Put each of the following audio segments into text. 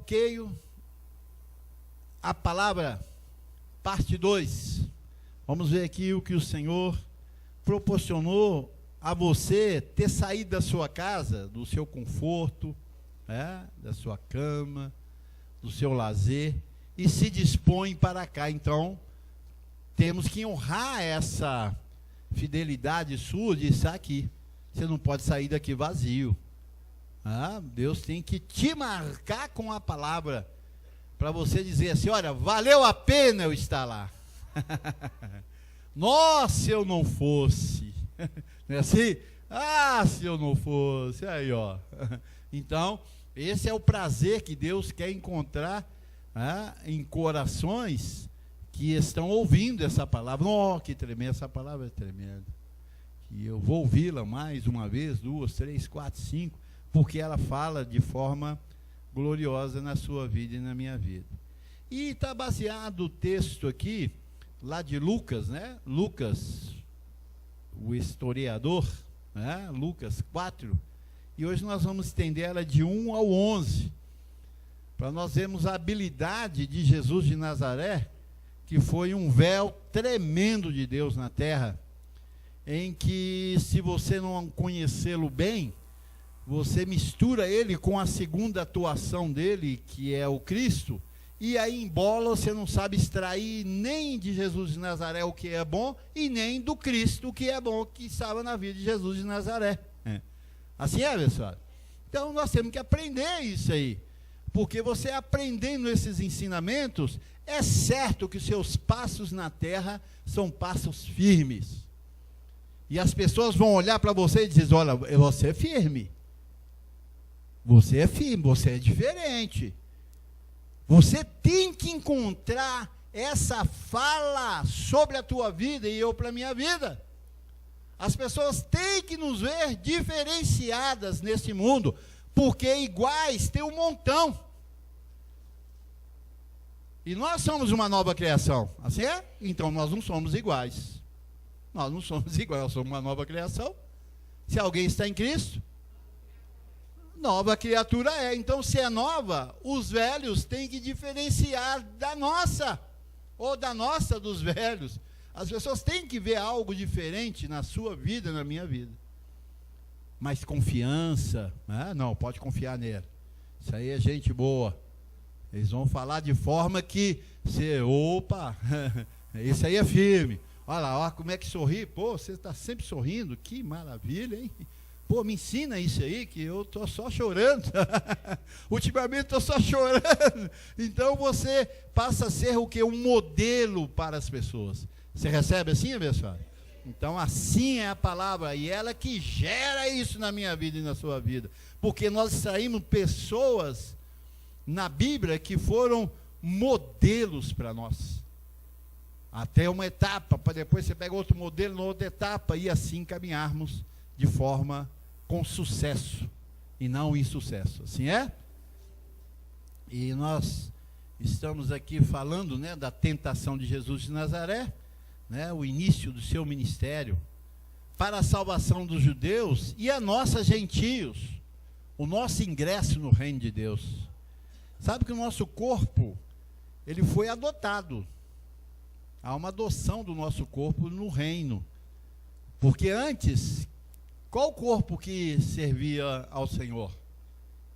bloqueio, a palavra, parte 2. Vamos ver aqui o que o Senhor proporcionou a você ter saído da sua casa, do seu conforto, da sua cama, do seu lazer, e se dispõe para cá. Então, temos que honrar essa fidelidade sua de estar aqui. Você não pode sair daqui vazio. Deus tem que te marcar com a palavra, para você dizer assim: olha, valeu a pena eu estar lá. Nossa, se eu não fosse. Não é assim? Se eu não fosse. Aí, ó. Então, esse é o prazer que Deus quer encontrar em corações que estão ouvindo essa palavra. Que tremenda, essa palavra é tremenda. E eu vou ouvi-la mais uma vez, 2, 3, 4, 5, porque ela fala de forma gloriosa na sua vida e na minha vida. E está baseado o texto aqui, lá de Lucas, Lucas, o historiador, Lucas 4, e hoje nós vamos estender ela de 1 ao 11, para nós vermos a habilidade de Jesus de Nazaré, que foi um véu tremendo de Deus na terra, em que, se você não conhecê-lo bem, você mistura ele com a segunda atuação dele, que é o Cristo, e aí embola, você não sabe extrair nem de Jesus de Nazaré o que é bom, e nem do Cristo o que é bom, que estava na vida de Jesus de Nazaré. Assim é, pessoal? Então nós temos que aprender isso aí, porque você aprendendo esses ensinamentos, é certo que seus passos na terra são passos firmes, e as pessoas vão olhar para você e dizer: olha, você é firme, você é diferente. Você tem que encontrar essa fala sobre a tua vida e eu para a minha vida. As pessoas têm que nos ver diferenciadas nesse mundo, porque iguais tem um montão. E nós somos uma nova criação, assim é? Então nós não somos iguais. Nós não somos iguais, nós somos uma nova criação. Se alguém está em Cristo, nova criatura é. Então, se é nova, os velhos têm que diferenciar da nossa, ou da nossa dos velhos. As pessoas têm que ver algo diferente na sua vida, na minha vida. Mas confiança, não, pode confiar nele. Isso aí é gente boa. Eles vão falar de forma que você, esse aí é firme. Olha lá, olha como é que sorri. Você está sempre sorrindo, que maravilha, hein? Me ensina isso aí, que eu estou só chorando. Ultimamente estou só chorando. Então você passa a ser o que? Um modelo para as pessoas. Você recebe assim, pessoal? Então assim é a palavra, e ela que gera isso na minha vida e na sua vida. Porque nós saímos pessoas na Bíblia que foram modelos para nós. Até uma etapa, para depois você pega outro modelo, na outra etapa, e assim caminharmos de forma com sucesso e não insucesso, assim é? E nós estamos aqui falando, da tentação de Jesus de Nazaré, o início do seu ministério para a salvação dos judeus e a nós gentios, o nosso ingresso no reino de Deus. Sabe que o nosso corpo, ele foi adotado. Há uma adoção do nosso corpo no reino, porque antes, qual corpo que servia ao Senhor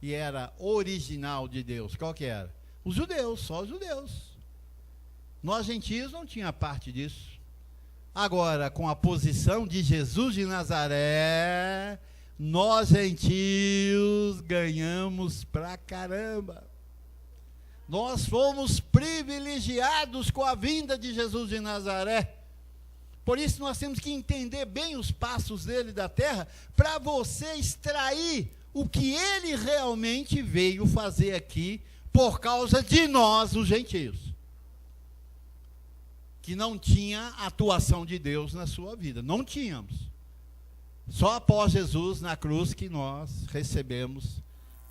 e era original de Deus? Qual que era? Os judeus, só os judeus. Nós gentios não tinha parte disso. Agora, com a posição de Jesus de Nazaré, nós gentios ganhamos pra caramba. Nós fomos privilegiados com a vinda de Jesus de Nazaré. Por isso nós temos que entender bem os passos dele da terra, para você extrair o que ele realmente veio fazer aqui, por causa de nós, os gentios, que não tinha atuação de Deus na sua vida, não tínhamos. Só após Jesus na cruz que nós recebemos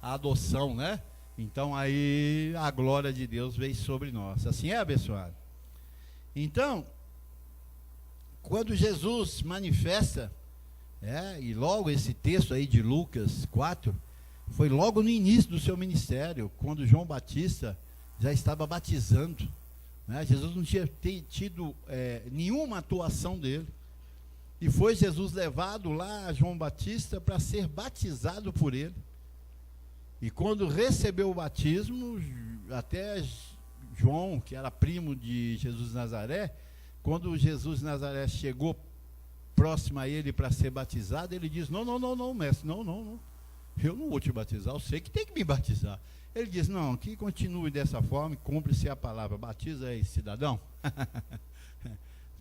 a adoção, Então aí a glória de Deus veio sobre nós, assim é, abençoado? Então, quando Jesus manifesta, e logo esse texto aí de Lucas 4, Foi logo no início do seu ministério, quando João Batista já estava batizando, né? Jesus não tinha tido nenhuma atuação dele. E foi Jesus levado lá a João Batista para ser batizado por ele. E quando recebeu o batismo, até João, que era primo de Jesus de Nazaré, quando Jesus de Nazaré chegou próximo a ele para ser batizado, ele diz: não, mestre, não, eu não vou te batizar, eu sei que tem que me batizar. Ele diz: não, que continue dessa forma, cumpre-se a palavra, batiza aí, cidadão.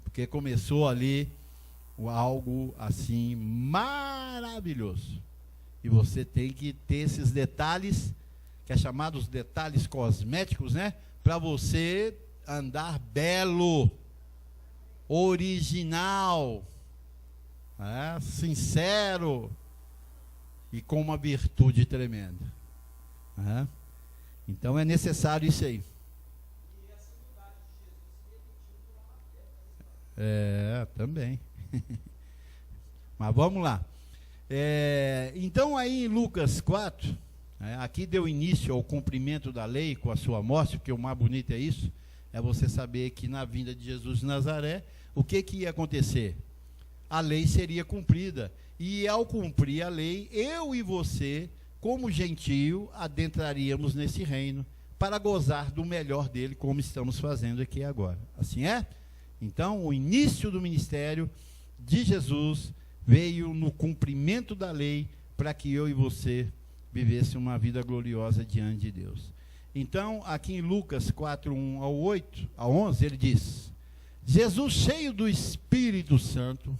Porque começou ali algo assim maravilhoso. E você tem que ter esses detalhes, que é chamados detalhes cosméticos, né? Para você andar belo, original, sincero e com uma virtude tremenda. Então é necessário isso aí. Também. Mas vamos lá. Então aí em Lucas 4, aqui deu início ao cumprimento da lei com a sua morte, porque o mais bonito é isso, é você saber que na vinda de Jesus de Nazaré, o que ia acontecer? A lei seria cumprida, e ao cumprir a lei, eu e você, como gentio, adentraríamos nesse reino, para gozar do melhor dele, como estamos fazendo aqui agora. Assim é? Então, o início do ministério de Jesus veio no cumprimento da lei, para que eu e você vivesse uma vida gloriosa diante de Deus. Então, aqui em Lucas 4, 1 ao 8, a 11, ele diz: Jesus, cheio do Espírito Santo,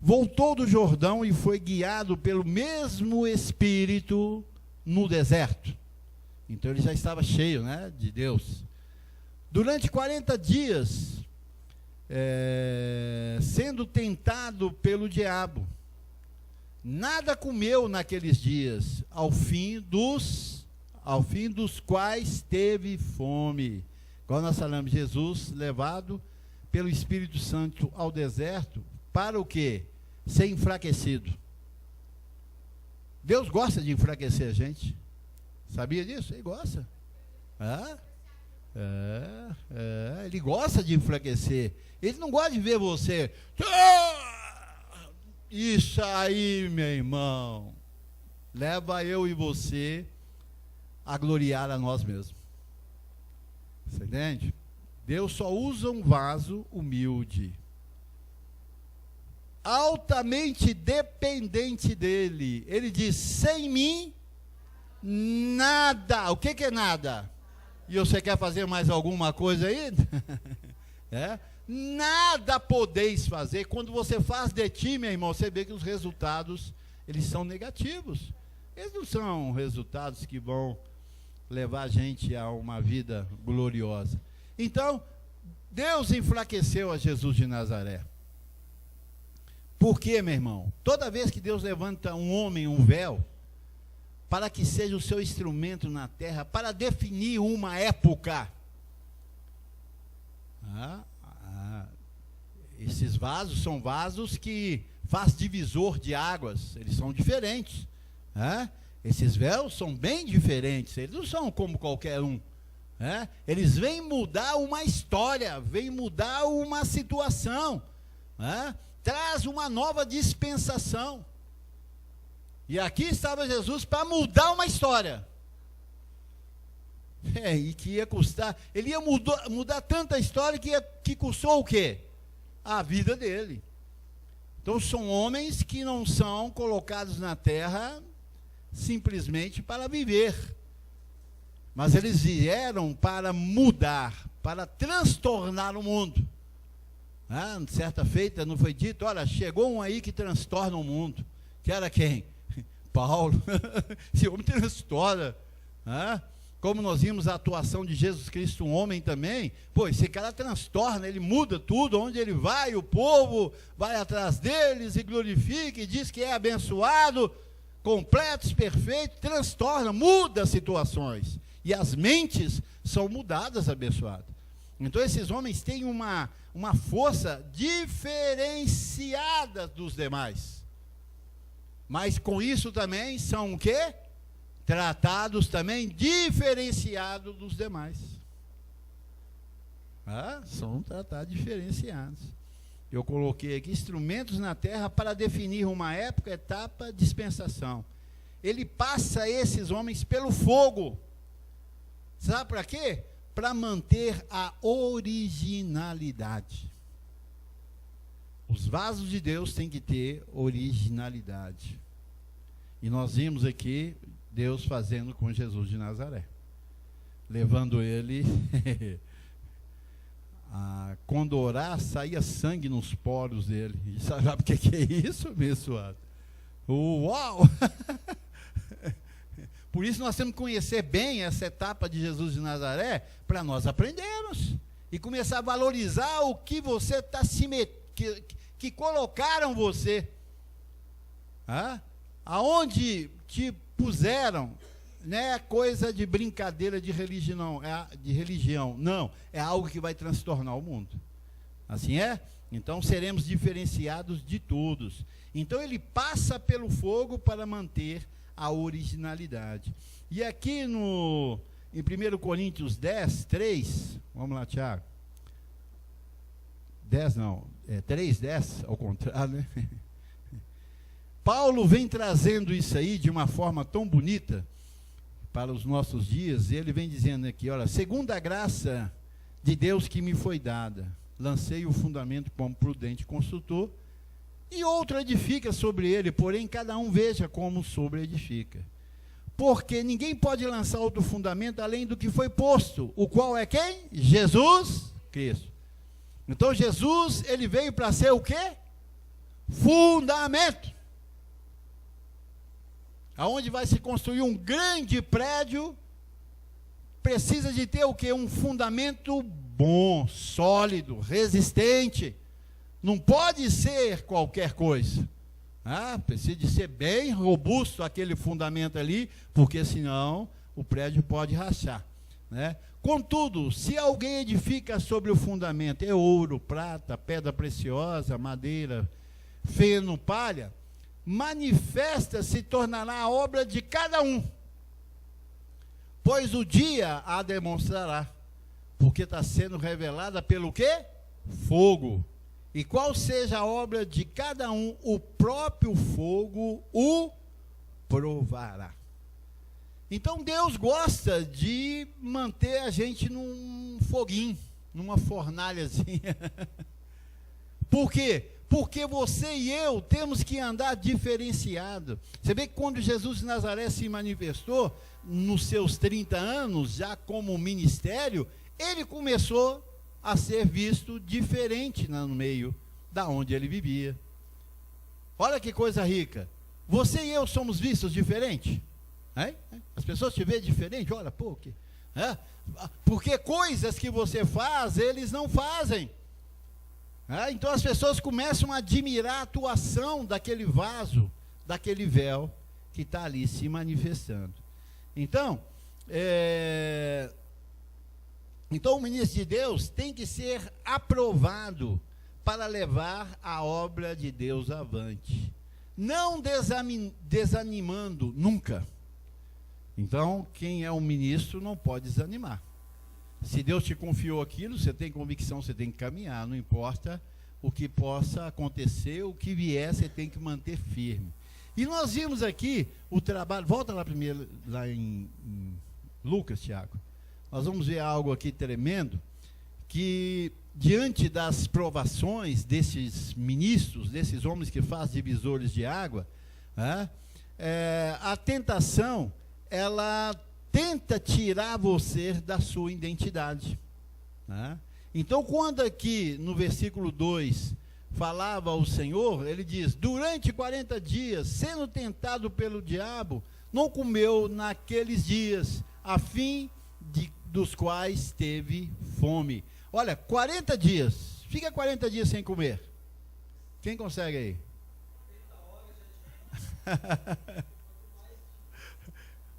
voltou do Jordão e foi guiado pelo mesmo Espírito no deserto. Então ele já estava cheio, né, de Deus. Durante 40 dias, sendo tentado pelo diabo. Nada comeu naqueles dias, ao fim dos quais teve fome. Quando nós falamos, Jesus levado pelo Espírito Santo ao deserto, para o quê? Ser enfraquecido. Deus gosta de enfraquecer a gente. Sabia disso? Ele gosta. Ele gosta de enfraquecer. Ele não gosta de ver você. Isso aí, meu irmão, leva eu e você a gloriar a nós mesmos. Você entende? Deus só usa um vaso humilde, altamente dependente dele. Ele diz: sem mim, nada. O que é nada? E você quer fazer mais alguma coisa aí? Nada podeis fazer. Quando você faz de ti, meu irmão, você vê que os resultados, eles são negativos. Eles não são resultados que vão levar a gente a uma vida gloriosa. Então, Deus enfraqueceu a Jesus de Nazaré. Por quê, meu irmão? Toda vez que Deus levanta um homem, um véu, para que seja o seu instrumento na terra, para definir uma época. Esses vasos são vasos que faz divisor de águas, eles são diferentes. Esses véus são bem diferentes, eles não são como qualquer um. Eles vêm mudar uma história, vêm mudar uma situação, traz uma nova dispensação. E aqui estava Jesus para mudar uma história. E que ia custar, ele ia mudar tanta história que custou o quê? A vida dele. Então são homens que não são colocados na terra simplesmente para viver, mas eles vieram para mudar, para transtornar o mundo. Certa feita não foi dito: olha, chegou um aí que transtorna o mundo. Que era quem? Paulo. Esse homem transtorna. Como nós vimos a atuação de Jesus Cristo, um homem também, esse cara transtorna, ele muda tudo, onde ele vai, o povo vai atrás deles e glorifica e diz que é abençoado, completos, perfeitos, transtorna, muda situações, e as mentes são mudadas, abençoadas. Então esses homens têm uma força diferenciada dos demais. Mas com isso também são o quê? Tratados também diferenciados dos demais. São tratados diferenciados. Eu coloquei aqui instrumentos na terra para definir uma época, etapa, dispensação. Ele passa esses homens pelo fogo. Sabe para quê? Para manter a originalidade. Os vasos de Deus têm que ter originalidade. E nós vimos aqui Deus fazendo com Jesus de Nazaré. Levando ele... quando orar, saía sangue nos poros dele. E sabe o que é isso, abençoado? Uau! Por isso nós temos que conhecer bem essa etapa de Jesus de Nazaré, para nós aprendermos e começar a valorizar o que você está que colocaram você. Aonde te puseram. Não é coisa de brincadeira de religião, não, é algo que vai transtornar o mundo. Assim é? Então seremos diferenciados de todos. Então ele passa pelo fogo para manter a originalidade. E aqui em 1 Coríntios 10, 3, vamos lá, Tiago. 10 não, 3, 10, ao contrário, né? Paulo vem trazendo isso aí de uma forma tão bonita para os nossos dias. Ele vem dizendo aqui, olha, segundo a graça de Deus que me foi dada, lancei o fundamento como prudente construtor, e outro edifica sobre ele, porém cada um veja como sobre edifica. Porque ninguém pode lançar outro fundamento além do que foi posto, o qual é quem? Jesus Cristo. Então Jesus, ele veio para ser o quê? Fundamento. Aonde vai se construir um grande prédio, precisa de ter o quê? Um fundamento bom, sólido, resistente. Não pode ser qualquer coisa. Precisa de ser bem robusto aquele fundamento ali, porque senão o prédio pode rachar, né? Contudo, se alguém edifica sobre o fundamento, é ouro, prata, pedra preciosa, madeira, feno, palha, manifesta se tornará a obra de cada um, pois o dia a demonstrará, porque está sendo revelada pelo quê? Fogo. E qual seja a obra de cada um, o próprio fogo o provará. Então Deus gosta de manter a gente num foguinho, numa fornalhazinha. Por quê? Porque você e eu temos que andar diferenciado. Você vê que quando Jesus de Nazaré se manifestou, nos seus 30 anos, já como ministério, ele começou a ser visto diferente no meio da onde ele vivia. Olha que coisa rica. Você e eu somos vistos diferente? As pessoas te veem diferente? Olha, porque coisas que você faz, eles não fazem. Então as pessoas começam a admirar a atuação daquele vaso, daquele véu que está ali se manifestando. Então, o ministro de Deus tem que ser aprovado para levar a obra de Deus avante, não desanimando nunca. Então, quem é um ministro não pode desanimar. Se Deus te confiou aquilo, você tem convicção, você tem que caminhar, não importa o que possa acontecer, o que vier, você tem que manter firme. E nós vimos aqui o trabalho, volta lá primeiro, lá em Lucas, Tiago. Nós vamos ver algo aqui tremendo, que diante das provações desses ministros, desses homens que fazem divisores de água, a tentação, ela tenta tirar você da sua identidade. Então, quando aqui no versículo 2 falava o Senhor, ele diz: durante 40 dias, sendo tentado pelo diabo, não comeu naqueles dias, a fim dos quais teve fome. Olha, 40 dias, fica 40 dias sem comer. Quem consegue aí?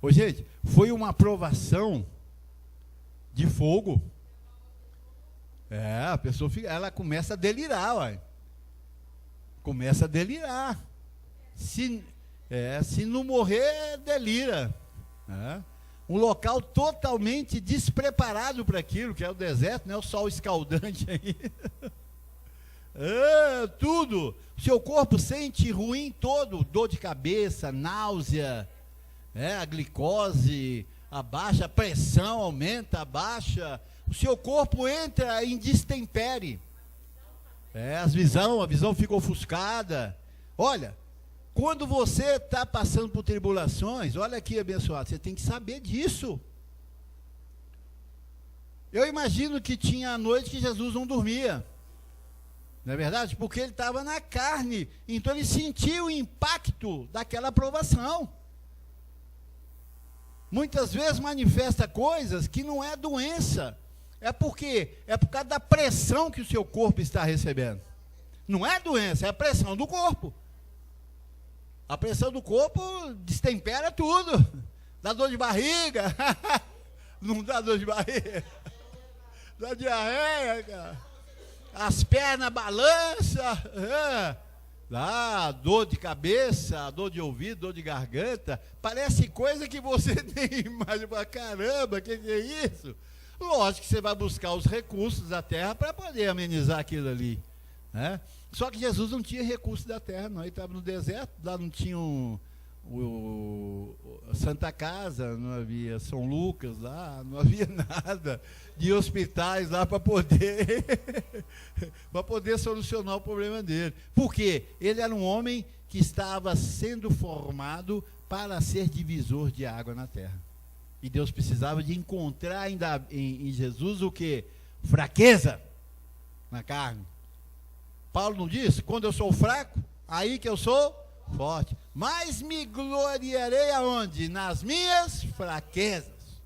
Ô, gente, foi uma provação de fogo. A pessoa ela começa a delirar, ué. Começa a delirar. Se não morrer, delira. Um local totalmente despreparado para aquilo, que é o deserto, né? O sol escaldante aí. Tudo. O seu corpo sente ruim todo, dor de cabeça, náusea, a glicose abaixa, a pressão aumenta, abaixa. O seu corpo entra em destempere. A visão fica ofuscada. Olha, quando você está passando por tribulações, olha aqui, abençoado, você tem que saber disso. Eu imagino que tinha a noite que Jesus não dormia. Não é verdade? Porque ele estava na carne, então ele sentiu o impacto daquela provação. Muitas vezes manifesta coisas que não é doença. Por causa da pressão que o seu corpo está recebendo. Não é doença, é a pressão do corpo. A pressão do corpo destempera tudo. Dá dor de barriga. Não dá dor de barriga. Dá diarreia, cara. As pernas balançam. Dá dor de cabeça, dor de ouvido, dor de garganta. Parece coisa que você nem imagina. Pra caramba, que é isso? Lógico que você vai buscar os recursos da terra para poder amenizar aquilo ali. Só que Jesus não tinha recursos da terra, não. Ele estava no deserto, lá não tinha Santa Casa, não havia São Lucas lá, não havia nada de hospitais lá para poder solucionar o problema dele. Por quê? Ele era um homem que estava sendo formado para ser divisor de água na terra. E Deus precisava de encontrar ainda em Jesus o quê? Fraqueza na carne. Paulo não diz? Quando eu sou fraco, aí que eu sou forte. Mas me gloriarei aonde? Nas minhas fraquezas.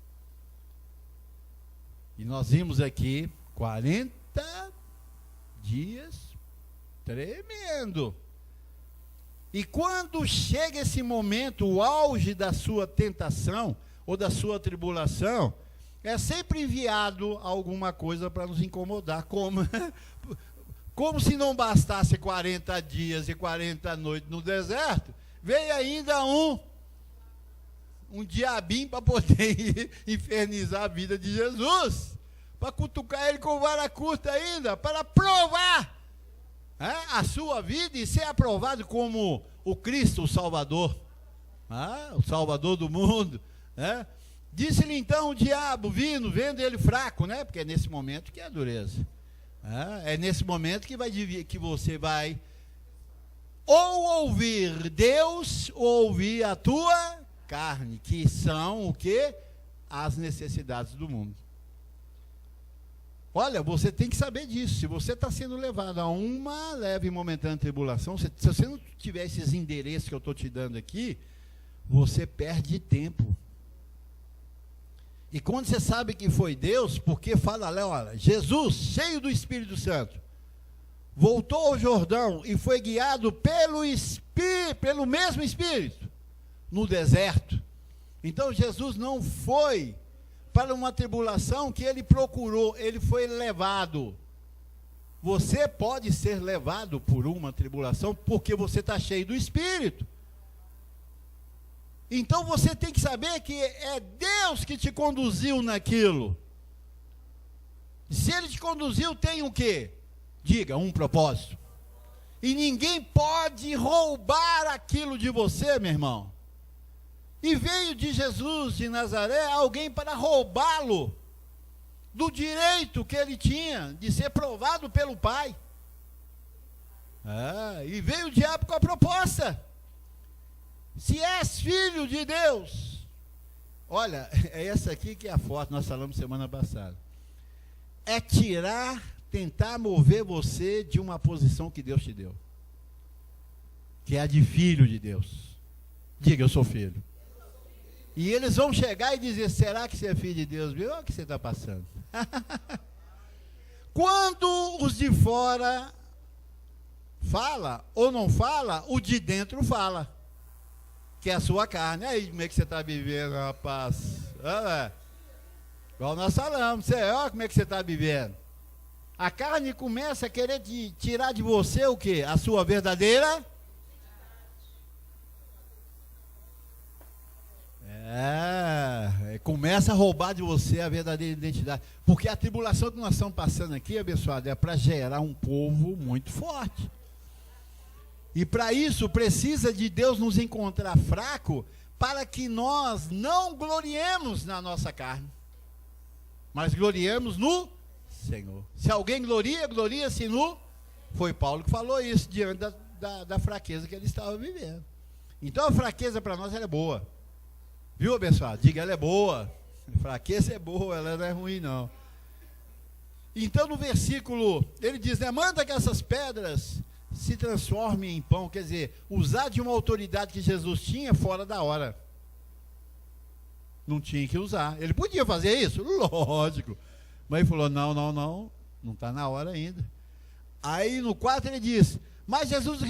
E nós vimos aqui 40 dias tremendo. E quando chega esse momento, o auge da sua tentação, ou da sua tribulação, é sempre enviado alguma coisa para nos incomodar, como se não bastasse 40 dias e 40 noites no deserto, veio ainda um diabinho para poder infernizar a vida de Jesus, para cutucar ele com vara curta ainda, para provar a sua vida e ser aprovado como o Cristo, o Salvador, o Salvador do mundo. Disse-lhe então o diabo, vendo ele fraco, porque é nesse momento que é a dureza. É nesse momento que você vai ou ouvir Deus ou ouvir a tua carne, que são o quê? As necessidades do mundo. Olha, você tem que saber disso. Se você está sendo levado a uma leve e momentânea tribulação, se você não tiver esses endereços que eu estou te dando aqui, você perde tempo. E quando você sabe que foi Deus, porque fala lá, olha, Jesus, cheio do Espírito Santo, voltou ao Jordão e foi guiado pelo mesmo Espírito, no deserto. Então Jesus não foi para uma tribulação que ele procurou, ele foi levado. Você pode ser levado por uma tribulação porque você está cheio do Espírito. Então você tem que saber que é Deus que te conduziu naquilo. Se ele te conduziu, tem o quê? Diga, um propósito. E ninguém pode roubar aquilo de você, meu irmão. E veio de Jesus de Nazaré alguém para roubá-lo do direito que ele tinha de ser provado pelo Pai. E veio o diabo com a proposta. Se és filho de Deus, olha, é essa aqui que é a foto, nós falamos semana passada. É tentar mover você de uma posição que Deus te deu, que é a de filho de Deus. Diga, eu sou filho. E eles vão chegar e dizer, será que você é filho de Deus? Olha o que você está passando. Quando os de fora fala ou não fala, o de dentro fala. Que é a sua carne. Aí, como é que você está vivendo, rapaz? Olha, igual nós falamos, olha como é que você está vivendo. A carne começa a querer tirar de você o quê? A sua verdadeira. Começa a roubar de você a verdadeira identidade. Porque a tribulação que nós estamos passando aqui, abençoado, é para gerar um povo muito forte. E para isso precisa de Deus nos encontrar fraco, para que nós não gloriemos na nossa carne, mas gloriemos no Senhor. Se alguém gloria-se no... Foi Paulo que falou isso, diante da fraqueza que ele estava vivendo. Então a fraqueza para nós ela é boa. Viu, abençoado? Diga, ela é boa. Fraqueza é boa, ela não é ruim não. Então no versículo, ele diz, né, manda que essas pedras se transformem em pão. Quer dizer, usar de uma autoridade que Jesus tinha fora da hora. Não tinha que usar. Ele podia fazer isso? Lógico. Mas ele falou, não está na hora ainda. Aí no 4 ele diz, mas Jesus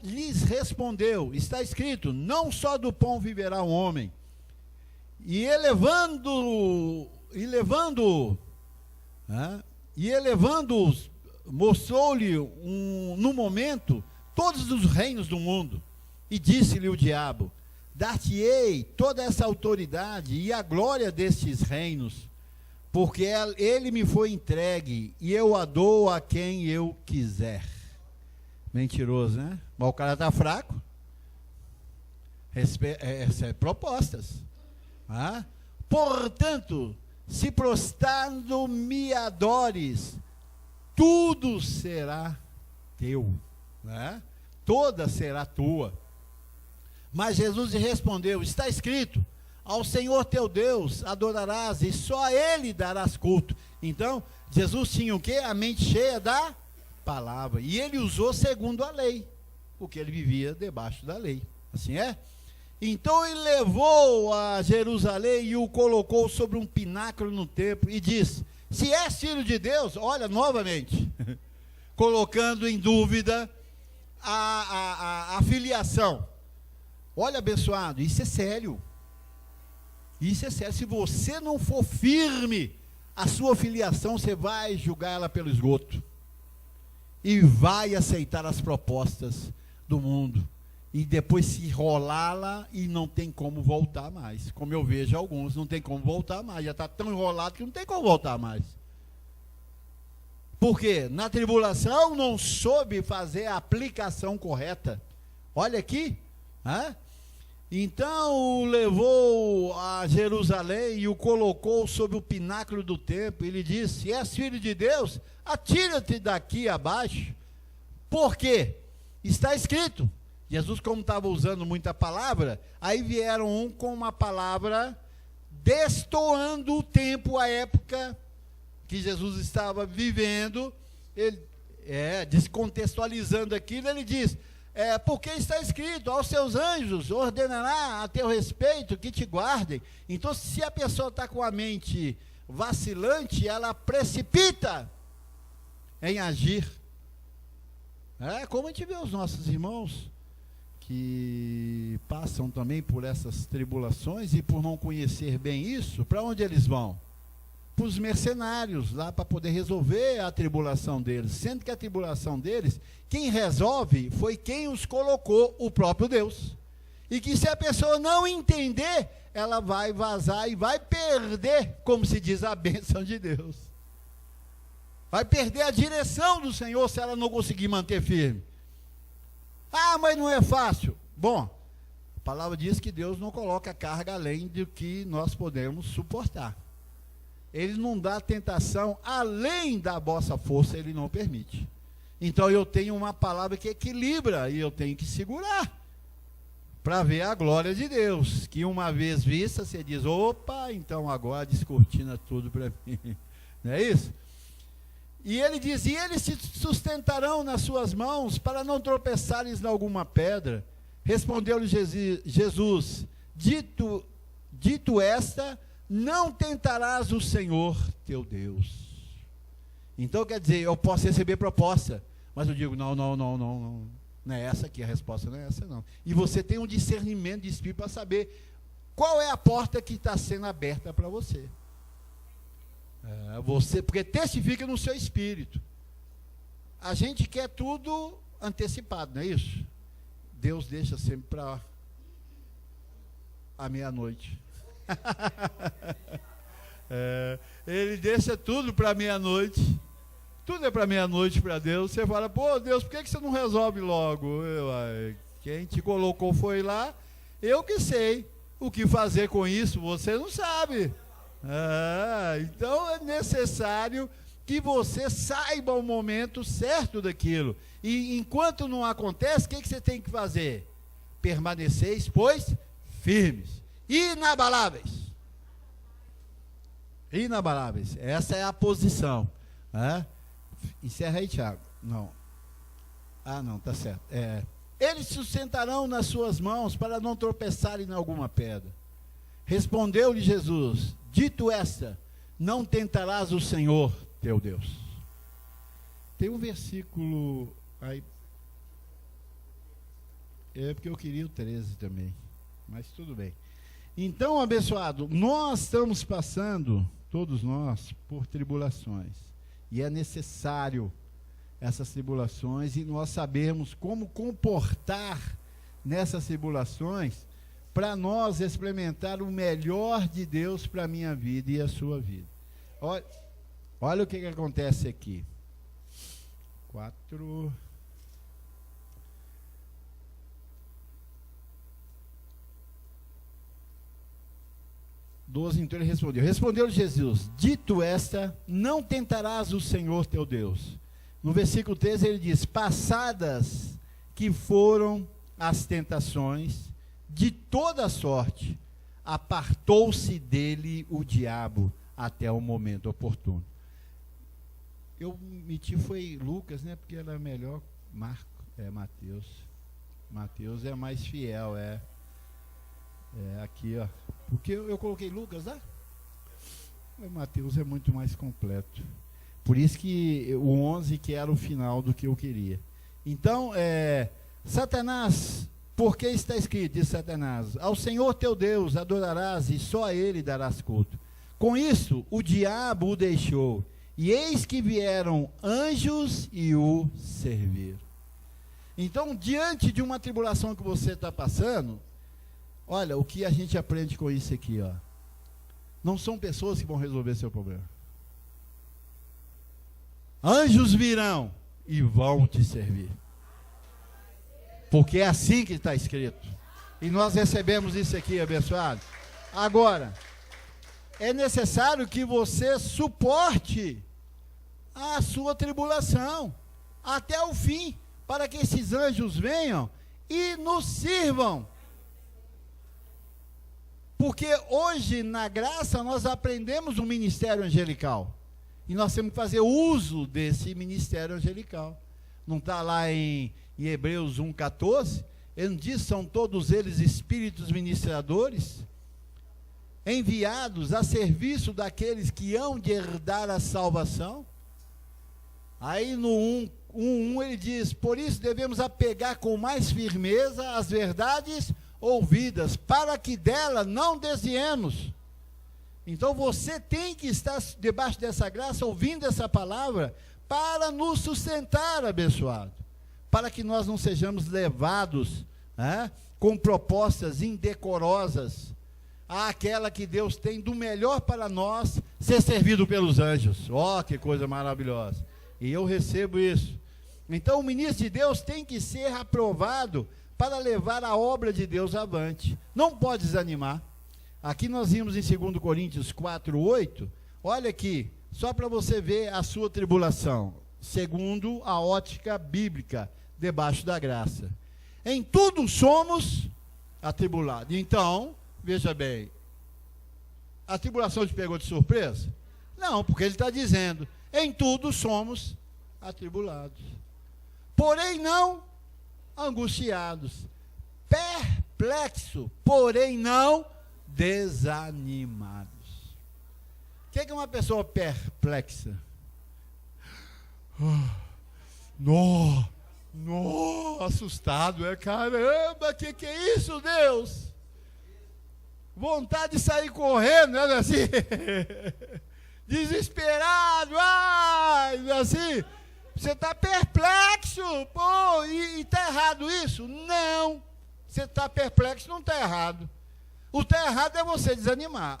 lhes respondeu, está escrito, não só do pão viverá o homem. E elevando-os, mostrou-lhe no momento todos os reinos do mundo. E disse-lhe o diabo, dar-te-ei toda essa autoridade e a glória destes reinos, porque ele me foi entregue e eu a dou a quem eu quiser. Mentiroso, né? Mas o cara está fraco. Recebe propostas. Portanto, se prostrado me adores, tudo será teu. Toda será tua. Mas Jesus lhe respondeu, está escrito, ao Senhor teu Deus adorarás e só a Ele darás culto. Então, Jesus tinha o quê? A mente cheia da palavra. E ele usou segundo a lei, porque ele vivia debaixo da lei. Assim é? Então ele levou a Jerusalém e o colocou sobre um pináculo no templo e disse, se és filho de Deus, olha novamente, colocando em dúvida a filiação. Olha, abençoado, isso é sério. Isso é sério. Se você não for firme, a sua filiação, você vai julgar ela pelo esgoto. E vai aceitar as propostas do mundo. E depois se enrolá-la e não tem como voltar mais. Como eu vejo alguns, não tem como voltar mais. Já está tão enrolado que não tem como voltar mais. Por quê? Na tribulação não soube fazer a aplicação correta. Olha aqui. Então o levou a Jerusalém e o colocou sobre o pináculo do templo. Ele disse, se és filho de Deus, atira-te daqui abaixo. Por quê? Está escrito. Jesus, como estava usando muita palavra, aí vieram com uma palavra destoando o tempo, a época que Jesus estava vivendo, ele, descontextualizando aquilo, ele diz, porque está escrito, aos seus anjos ordenará a teu respeito que te guardem. Então, se a pessoa está com a mente vacilante, ela precipita em agir. Como a gente vê os nossos irmãos que passam também por essas tribulações e por não conhecer bem isso, para onde eles vão? Para os mercenários, lá para poder resolver a tribulação deles, sendo que a tribulação deles, quem resolve foi quem os colocou, o próprio Deus. E que se a pessoa não entender, ela vai vazar e vai perder, como se diz, a bênção de Deus. Vai perder a direção do Senhor se ela não conseguir manter firme. Mas não é fácil. Bom, a palavra diz que Deus não coloca carga além do que nós podemos suportar. Ele não dá tentação além da vossa força, Ele não permite. Então eu tenho uma palavra que equilibra e eu tenho que segurar para ver a glória de Deus, que uma vez vista, você diz, opa, então agora descortina tudo para mim. Não é isso? E ele diz, e eles se sustentarão nas suas mãos para não tropeçares em alguma pedra. Respondeu-lhe Jesus, dito esta, não tentarás o Senhor teu Deus. Então quer dizer, eu posso receber proposta, mas eu digo, não é essa aqui, a resposta não é essa não. E você tem um discernimento de espírito para saber qual é a porta que está sendo aberta para você. Porque testifica no seu espírito. A gente quer tudo antecipado, não é isso? Deus deixa sempre para a meia-noite. Ele deixa tudo para meia-noite. Tudo é para meia-noite para Deus. Você fala, pô, Deus, por que você não resolve logo? Quem te colocou foi lá, eu que sei. O que fazer com isso, você não sabe. Então é necessário que você saiba o momento certo daquilo. E enquanto não acontece, o que você tem que fazer? Permaneceis, pois, firmes, inabaláveis. Inabaláveis. Essa é a posição. Encerra aí, Tiago. Não. Não, tá certo. Eles sustentarão nas suas mãos para não tropeçarem em alguma pedra. Respondeu-lhe Jesus: dito esta, não tentarás o Senhor teu Deus. Tem um versículo aí. Porque eu queria o 13 também. Mas tudo bem. Então, abençoado, nós estamos passando, todos nós, por tribulações. E é necessário essas tribulações, e nós sabemos como comportar nessas tribulações para nós experimentar o melhor de Deus para a minha vida e a sua vida. Olha o que acontece aqui. 12, então ele respondeu. Respondeu Jesus: dito esta, não tentarás o Senhor teu Deus. No versículo 13 ele diz: passadas que foram as tentações, de toda sorte, apartou-se dele o diabo até o momento oportuno. Eu meti foi Lucas, né? Porque era melhor. Mateus. Mateus é mais fiel, aqui, ó. Porque eu coloquei Lucas, né? Mas Mateus é muito mais completo. Por isso que o 11 que era o final do que eu queria. Então, Satanás, porque está escrito, diz Satanás: ao Senhor teu Deus adorarás e só a ele darás culto. Com isso, o diabo o deixou, e eis que vieram anjos e o serviram. Então, diante de uma tribulação que você está passando, olha, o que a gente aprende com isso aqui, ó. Não são pessoas que vão resolver seu problema. Anjos virão e vão te servir. Porque é assim que está escrito. E nós recebemos isso aqui, abençoado. Agora, é necessário que você suporte a sua tribulação até o fim, para que esses anjos venham e nos sirvam. Porque hoje, na graça, nós aprendemos um ministério angelical. E nós temos que fazer uso desse ministério angelical. Não está lá em Hebreus 1,14? Ele não diz: são todos eles espíritos ministradores, enviados a serviço daqueles que hão de herdar a salvação. Aí no 1:1 ele diz: por isso devemos apegar com mais firmeza as verdades ouvidas, para que dela não desviemos. Então você tem que estar debaixo dessa graça, ouvindo essa palavra, para nos sustentar, abençoado, para que nós não sejamos levados com propostas indecorosas àquela que Deus tem do melhor para nós, ser servido pelos anjos. Que coisa maravilhosa. E eu recebo isso. Então o ministro de Deus tem que ser aprovado para levar a obra de Deus avante. Não pode desanimar. Aqui nós vimos em 2 Coríntios 4:8, olha aqui, só para você ver a sua tribulação, segundo a ótica bíblica, debaixo da graça. Em tudo somos atribulados. Então, veja bem, a tribulação te pegou de surpresa? Não, porque ele está dizendo: em tudo somos atribulados, porém não angustiados, perplexos, porém não desanimados. O que é uma pessoa perplexa? Assustado, caramba, que é isso, Deus? Vontade de sair correndo, não é assim? Desesperado, assim, você está perplexo, e está errado isso? Não, você está perplexo, não está errado. O tá errado é você desanimar.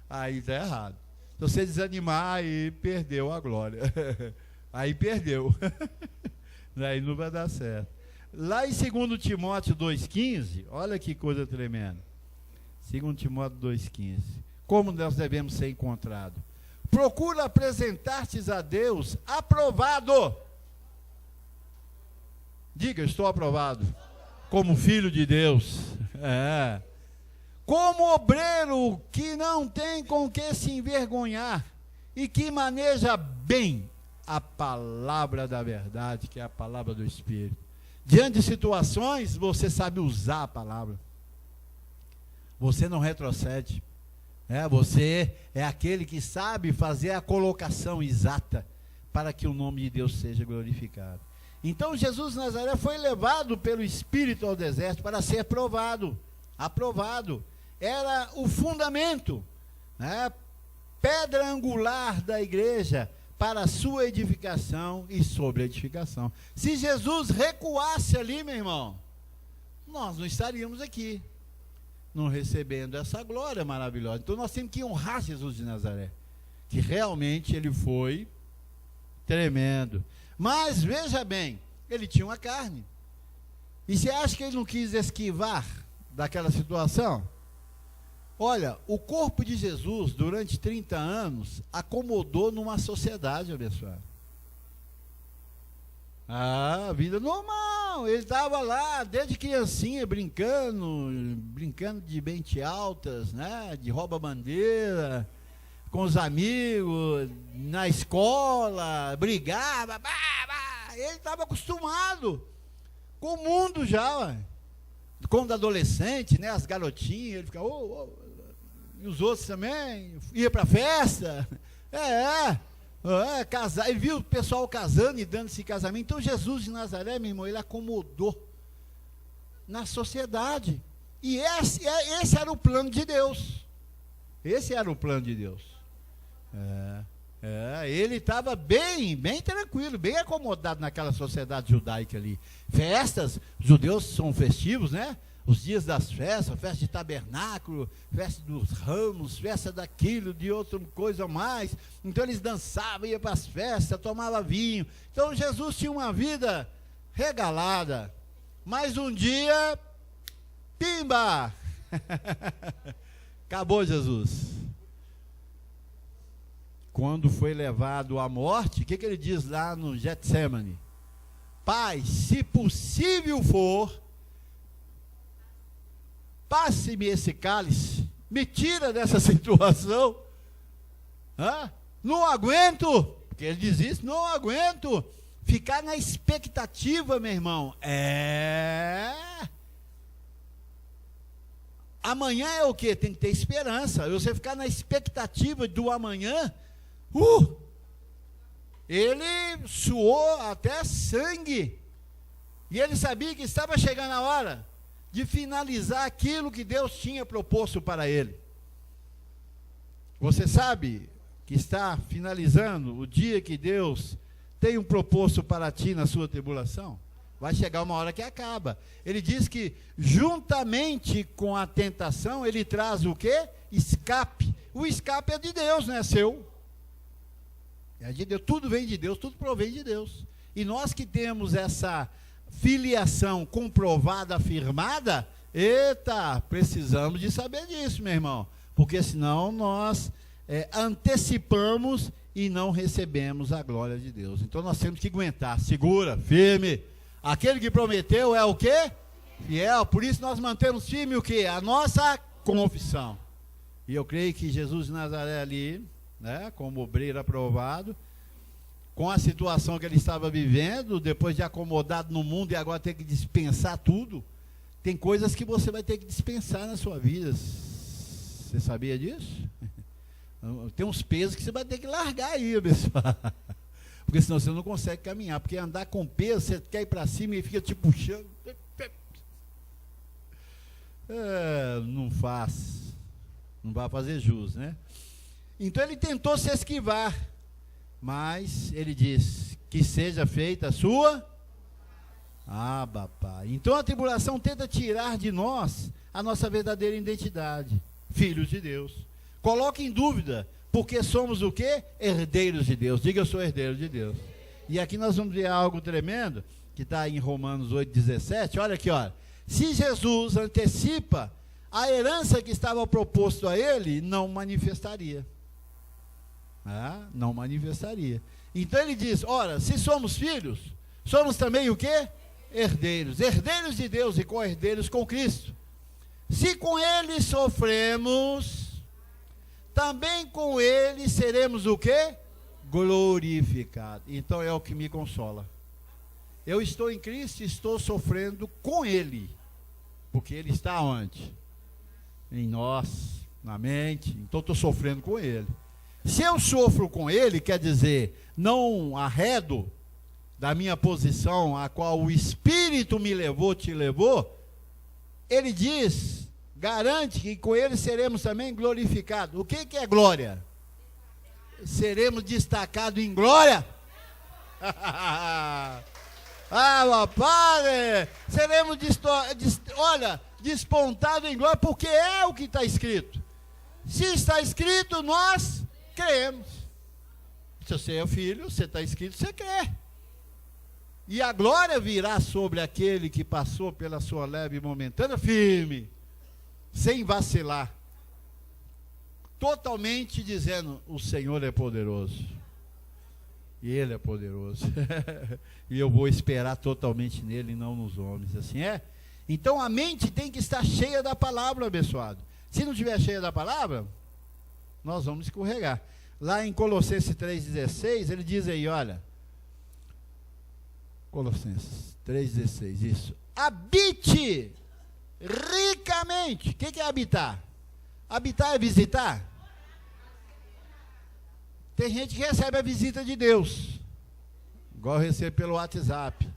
Aí tá errado. Se você desanimar, aí perdeu a glória. Aí perdeu. Aí não vai dar certo. Lá em 2 Timóteo 2,15, olha que coisa tremenda. 2 Timóteo 2,15. Como nós devemos ser encontrados? Procura apresentar-te a Deus aprovado. Diga, estou aprovado. Como filho de Deus. Como obreiro que não tem com que se envergonhar e que maneja bem a palavra da verdade, que é a palavra do Espírito. Diante de situações, você sabe usar a palavra. Você não retrocede. Você é aquele que sabe fazer a colocação exata para que o nome de Deus seja glorificado. Então Jesus de Nazaré foi levado pelo Espírito ao deserto para ser provado, aprovado. Era o fundamento, pedra angular da igreja para a sua edificação e sobre edificação. Se Jesus recuasse ali, meu irmão, nós não estaríamos aqui, não recebendo essa glória maravilhosa. Então nós temos que honrar Jesus de Nazaré, que realmente ele foi tremendo. Mas veja bem, ele tinha uma carne. E você acha que ele não quis esquivar daquela situação? Olha, o corpo de Jesus, durante 30 anos, acomodou numa sociedade abençoada. Vida normal. Ele estava lá, desde criancinha, brincando de bente altas, de rouba-bandeira, com os amigos, na escola, brigava. Ele estava acostumado com o mundo já, quando adolescente, as garotinhas, ele ficava, e os outros também, ia para festa, casar, ele viu o pessoal casando e dando-se casamento. Então Jesus de Nazaré, meu irmão, ele acomodou na sociedade, e esse era o plano de Deus, ele estava bem tranquilo, bem acomodado naquela sociedade judaica ali. Festas, os judeus são festivos, os dias das festas, festa de tabernáculo, festa dos ramos, festa daquilo, de outra coisa mais. Então eles dançavam, iam para as festas, tomavam vinho. Então Jesus tinha uma vida regalada. Mas um dia, pimba! Acabou Jesus. Quando foi levado à morte, o que ele diz lá no Getsemane? Pai, se possível for, passe-me esse cálice, me tira dessa situação, não aguento, porque ele diz isso, não aguento, ficar na expectativa, meu irmão, amanhã é o quê? Tem que ter esperança. Você ficar na expectativa do amanhã, ele suou até sangue, e ele sabia que estava chegando a hora de finalizar aquilo que Deus tinha proposto para ele. Você sabe que está finalizando o dia que Deus tem um propósito para ti na sua tribulação? Vai chegar uma hora que acaba. Ele diz que juntamente com a tentação, ele traz o quê? Escape. O escape é de Deus, não é seu. É de Deus, tudo vem de Deus, tudo provém de Deus. E nós que temos essa filiação comprovada, afirmada, precisamos de saber disso, meu irmão, porque senão nós antecipamos e não recebemos a glória de Deus. Então nós temos que aguentar, segura, firme. Aquele que prometeu é o quê? Fiel. Por isso nós mantemos firme o quê? A nossa confissão. E eu creio que Jesus de Nazaré ali, como obreiro aprovado, com a situação que ele estava vivendo, depois de acomodado no mundo e agora ter que dispensar tudo, tem coisas que você vai ter que dispensar na sua vida. Você sabia disso? Tem uns pesos que você vai ter que largar aí, abençoado. Porque senão você não consegue caminhar. Porque andar com peso, você quer ir para cima e fica te puxando. Não faz. Não vai fazer jus, Então ele tentou se esquivar. Mas ele diz que seja feita a sua. Ah, papai. Então a tribulação tenta tirar de nós a nossa verdadeira identidade, filhos de Deus. Coloca em dúvida, porque somos o quê? Herdeiros de Deus. Diga, eu sou herdeiro de Deus. E aqui nós vamos ver algo tremendo, que está em Romanos 8,17. Olha aqui, olha. Se Jesus antecipa a herança que estava proposto a ele, não manifestaria. Não manifestaria. Então ele diz, ora, se somos filhos, somos também o quê? Herdeiros. Herdeiros de Deus e co-herdeiros com Cristo. Se com ele sofremos, também com ele seremos o quê? Glorificados. Então é o que me consola. Eu estou em Cristo e estou sofrendo com ele. Porque ele está onde? Em nós, na mente. Então estou sofrendo com ele. Se eu sofro com ele, quer dizer, não arredo da minha posição a qual o Espírito me levou, te levou, ele diz, garante que com ele seremos também glorificados. O que é glória? Seremos destacados em glória? Papai, seremos despontados em glória, porque é o que está escrito. Se está escrito, nós cremos. Se você é filho, você está escrito, você crê. E a glória virá sobre aquele que passou pela sua leve e momentânea, firme, sem vacilar, totalmente dizendo, o Senhor é poderoso. E Ele é poderoso. E eu vou esperar totalmente nele e não nos homens. Assim é? Então a mente tem que estar cheia da palavra, abençoado. Se não estiver cheia da palavra, nós vamos escorregar. Lá em Colossenses 3,16, ele diz aí, olha, Colossenses 3,16, isso. Habite ricamente. O que é habitar? Habitar é visitar? Tem gente que recebe a visita de Deus, igual eu recebo pelo WhatsApp.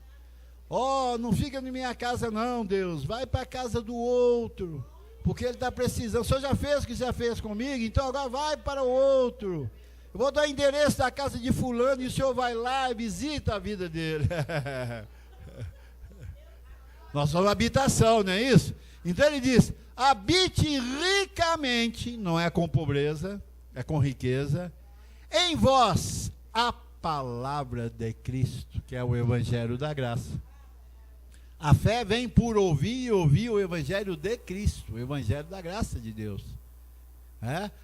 Não fica na minha casa não, Deus, vai para a casa do outro, porque ele está precisando. O senhor já fez o que já fez comigo, então agora vai para o outro. Eu vou dar o endereço da casa de fulano e o senhor vai lá e visita a vida dele. Nós somos habitação, não é isso? Então ele diz, habite ricamente, não é com pobreza, é com riqueza, em vós a palavra de Cristo, que é o Evangelho da graça. A fé vem por ouvir e ouvir o Evangelho de Cristo, o Evangelho da graça de Deus.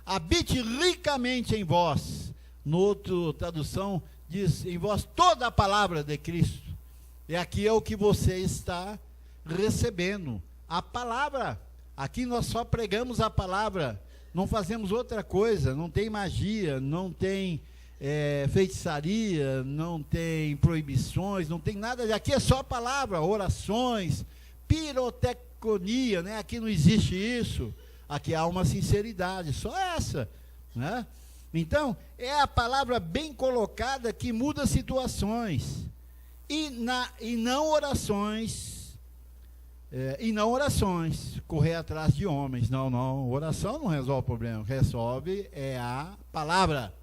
Habite ricamente em vós. No outro tradução diz, em vós toda a palavra de Cristo. E aqui é o que você está recebendo, a palavra. Aqui nós só pregamos a palavra, não fazemos outra coisa, não tem magia, não tem feitiçaria, não tem proibições, não tem nada. Aqui é só a palavra, orações, pirotecnia, né? Aqui não existe isso. Aqui há uma sinceridade, só essa, né? Então, é a palavra bem colocada que muda situações, e não orações, correr atrás de homens. Não, oração não resolve o problema, resolve a palavra.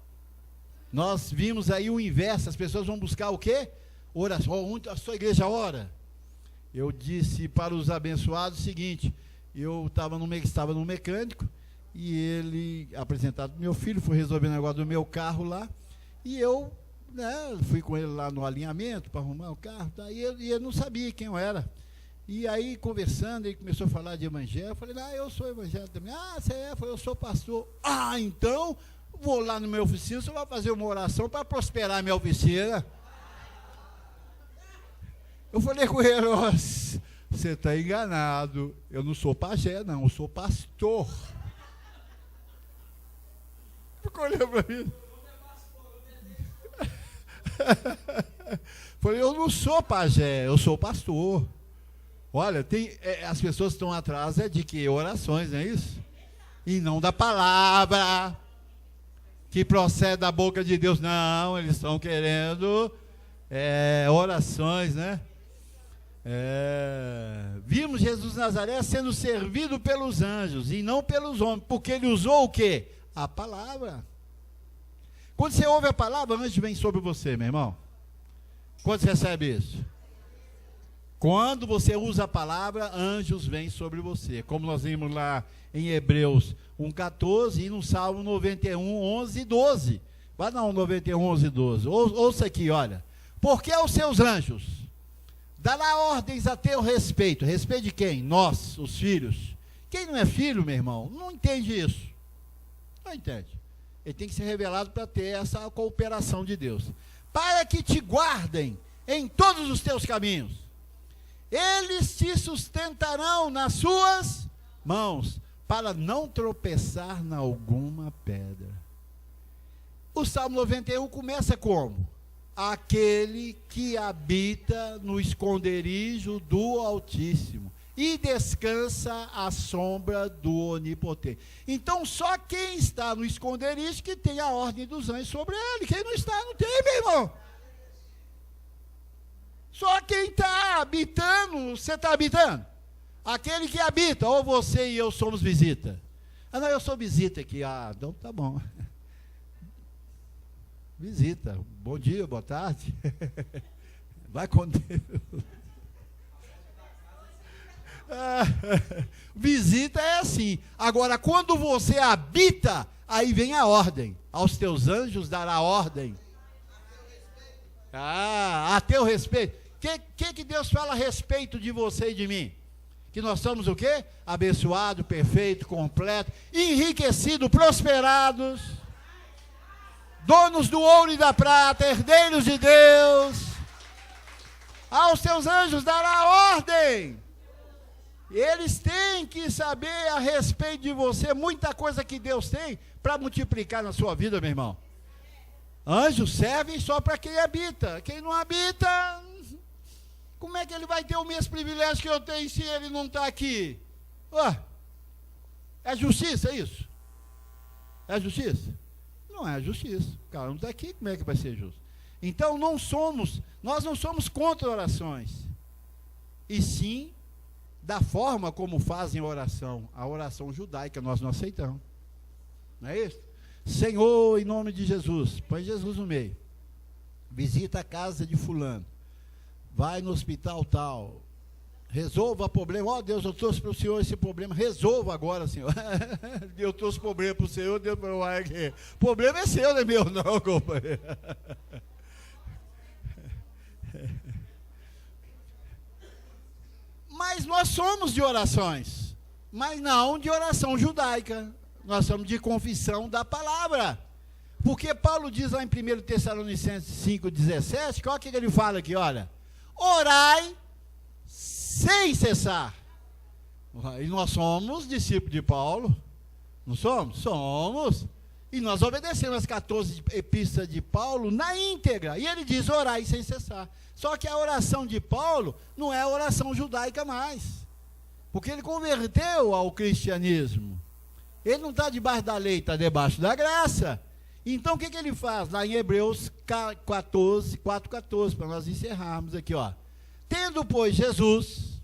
Nós vimos aí o inverso, as pessoas vão buscar o quê? Oração. Onde a sua igreja ora? Eu disse para os abençoados o seguinte, eu estava no mecânico, e ele, apresentado para meu filho, foi resolver o negócio do meu carro lá, e eu, fui com ele lá no alinhamento, para arrumar o carro, e ele não sabia quem eu era. E aí, conversando, ele começou a falar de evangelho, eu falei, eu sou evangélico também. Você é? Eu falei, eu sou pastor. Então, vou lá na minha oficina, você vai fazer uma oração para prosperar a minha oficina. Eu falei com ele, você está enganado, eu não sou pajé não, eu sou pastor. Ficou olhando para mim. Falei, eu não sou pajé, eu sou pastor. Olha, as pessoas estão atrás de que? Orações, não é isso? E não da palavra que procede da boca de Deus. Não, eles estão querendo orações, né? Vimos Jesus de Nazaré sendo servido pelos anjos e não pelos homens, porque ele usou o quê? A palavra. Quando você ouve a palavra, o anjo vem sobre você, meu irmão. Quando você recebe isso? Quando você usa a palavra, anjos vêm sobre você. Como nós vimos lá em Hebreus 1,14 e no Salmo 91, 11 e 12. Vai não, 91, 11 e 12. Ouça aqui, olha. Porque aos seus anjos dará ordens a teu respeito. Respeito de quem? Nós, os filhos. Quem não é filho, meu irmão, não entende isso. Não entende. Ele tem que ser revelado para ter essa cooperação de Deus. Para que te guardem em todos os teus caminhos. Eles te sustentarão nas suas mãos, para não tropeçar na alguma pedra. O Salmo 91 começa como? Aquele que habita no esconderijo do Altíssimo e descansa à sombra do Onipotente. Então, só quem está no esconderijo que tem a ordem dos anjos sobre ele. Quem não está, não tem, meu irmão. Só quem está habitando, você está habitando? Aquele que habita, ou você e eu somos visita. Ah, não, eu sou visita aqui. Ah, então tá bom. Visita. Bom dia, boa tarde. Vai com Deus. Visita é assim. Agora, quando você habita, aí vem a ordem. Aos teus anjos dará ordem. A teu respeito. Que Deus fala a respeito de você e de mim? Que nós somos o quê? Abençoado, perfeito, completo, enriquecido, prosperados, donos do ouro e da prata, herdeiros de Deus. Aos teus anjos dará ordem. Eles têm que saber a respeito de você muita coisa que Deus tem para multiplicar na sua vida, meu irmão. Anjos servem só para quem habita. Quem não habita, como é que ele vai ter o mesmo privilégio que eu tenho se ele não está aqui? É justiça isso? É justiça? Não é justiça. O cara não está aqui, como é que vai ser justo? Então nós não somos contra orações, e sim da forma como fazem a oração judaica, nós não aceitamos. Não é isso? Senhor, em nome de Jesus, põe Jesus no meio, visita a casa de fulano, vai no hospital tal, resolva o problema. Ó Deus, eu trouxe para o Senhor esse problema, resolva agora, Senhor. Eu trouxe problema para o Senhor, Deus para o problema é seu, não é meu não, companheiro. Mas nós somos de orações, mas não de oração judaica. Nós somos de confissão da palavra. Porque Paulo diz lá em 1 Tessalonicenses 5,17, olha o que ele fala aqui, olha. Orai sem cessar. E nós somos discípulos de Paulo. Não somos? Somos. E nós obedecemos as 14 epístolas de Paulo na íntegra. E ele diz orai sem cessar. Só que a oração de Paulo não é a oração judaica mais. Porque ele converteu ao cristianismo. Ele não está debaixo da lei, está debaixo da graça. Então o que ele faz? Lá em Hebreus 4,14, para nós encerrarmos aqui, ó. Tendo, pois, Jesus,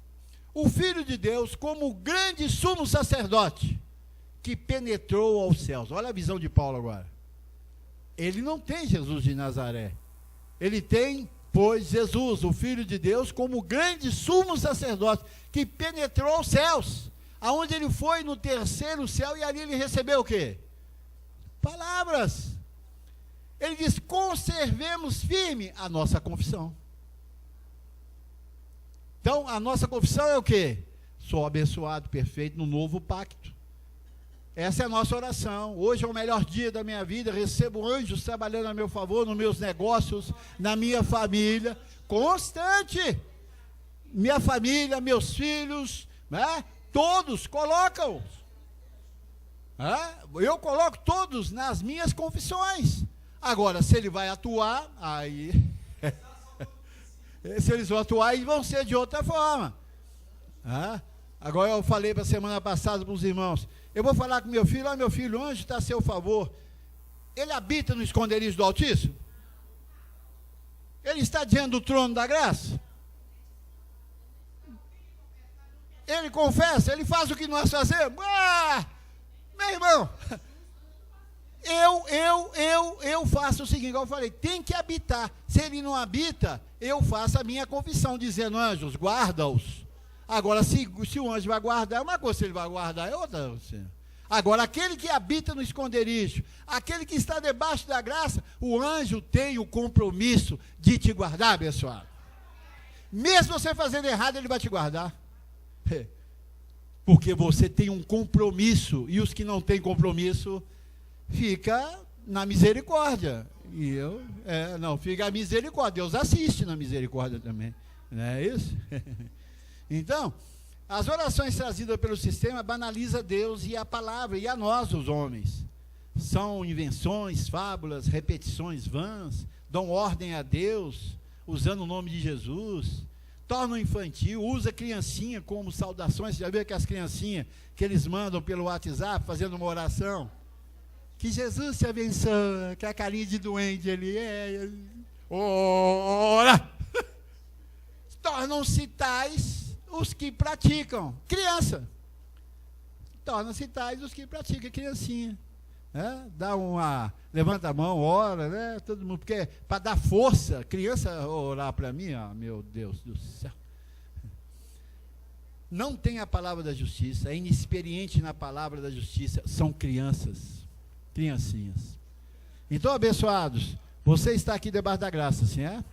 o Filho de Deus, como grande sumo sacerdote, que penetrou aos céus. Olha a visão de Paulo agora. Ele não tem Jesus de Nazaré. Ele tem, pois, Jesus, o Filho de Deus, como grande sumo sacerdote, que penetrou aos céus. Aonde ele foi no terceiro céu, e ali ele recebeu o quê? Palavras. Ele diz, conservemos firme a nossa confissão. Então, a nossa confissão é o quê? Sou abençoado, perfeito, no novo pacto. Essa é a nossa oração. Hoje é o melhor dia da minha vida, recebo anjos trabalhando a meu favor, nos meus negócios, na minha família, constante. Minha família, meus filhos, né? Todos colocam. Eu coloco todos nas minhas confissões. Agora, se ele vai atuar, aí... se eles vão atuar, eles vão ser de outra forma. Agora eu falei para a semana passada para os irmãos, eu vou falar com meu filho, meu filho, o anjo está a seu favor. Ele habita no esconderijo do Altíssimo? Ele está diante do trono da graça? Ele confessa, ele faz o que nós fazemos. Meu irmão, Eu faço o seguinte, igual eu falei, tem que habitar. Se ele não habita, eu faço a minha confissão, dizendo, anjos, guarda-os. Agora, se o anjo vai guardar, é uma coisa, se ele vai guardar é outra. Agora, aquele que habita no esconderijo, aquele que está debaixo da graça, o anjo tem o compromisso de te guardar, abençoado. Mesmo você fazendo errado, ele vai te guardar. Porque você tem um compromisso, e os que não têm compromisso, fica na misericórdia. Fica a misericórdia. Deus assiste na misericórdia também. Não é isso? Então, as orações trazidas pelo sistema banaliza Deus e a palavra, e a nós, os homens. São invenções, fábulas, repetições vãs, dão ordem a Deus, usando o nome de Jesus, tornam infantil, usa criancinha como saudações. Você já viu que as criancinhas que eles mandam pelo WhatsApp, fazendo uma oração? Que Jesus te abençoe, que a carinha de doente ali ora! Tornam-se tais os que praticam, criança. Tornam-se tais os que praticam, criancinha. Levanta a mão, ora, né? Todo mundo, porque para dar força, criança orar para mim, meu Deus do céu. Não tem a palavra da justiça, é inexperiente na palavra da justiça, são crianças. Criancinhas. Então, abençoados, você está aqui debaixo da graça, assim é?